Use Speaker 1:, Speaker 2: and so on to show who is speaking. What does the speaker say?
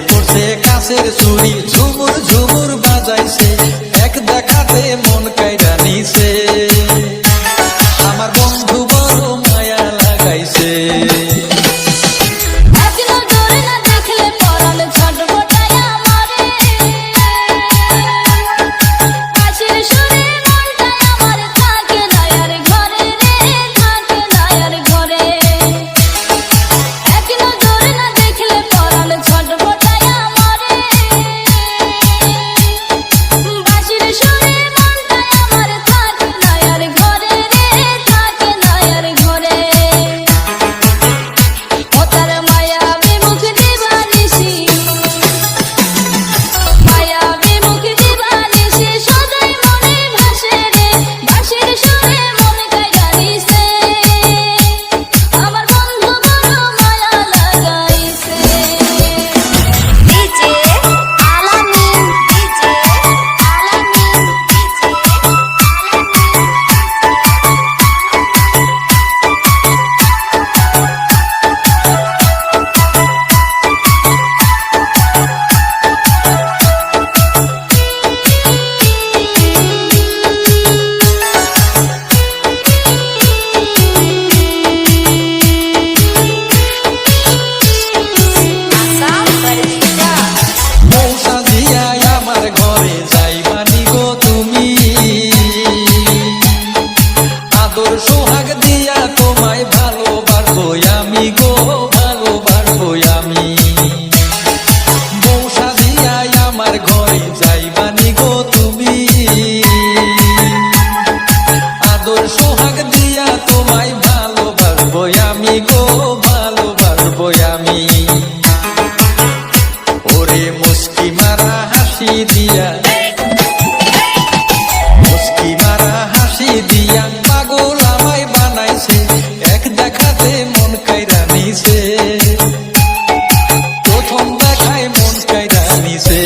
Speaker 1: পড়ছে কাছের চুড়ি ঝুমুর ঝুমুর বাজাইছে এক দেখাতে মন কাইরা নিছে আমার বন্ধু বড় মায়া লাগাইছে সোহাগ দিয়া তোমায় ভালোবাসবো আমি গো ভালোবাসবো আমি মৌসা দিয়া আমার ঘরে যাইবানি গো তুমি আদর সোহাগ দিয়া তোমায় ভালোবাসবো আমি গো ভালোবাসবো আমি ওরে মুস্কি মারা হাসি দিয়া মুস্কি মারা হাসি দিয়া পাগল আমায় বানাইছে এক দেখাতে মন কাইরা নিছে প্রথম দেখায় মন কাইরা নিছে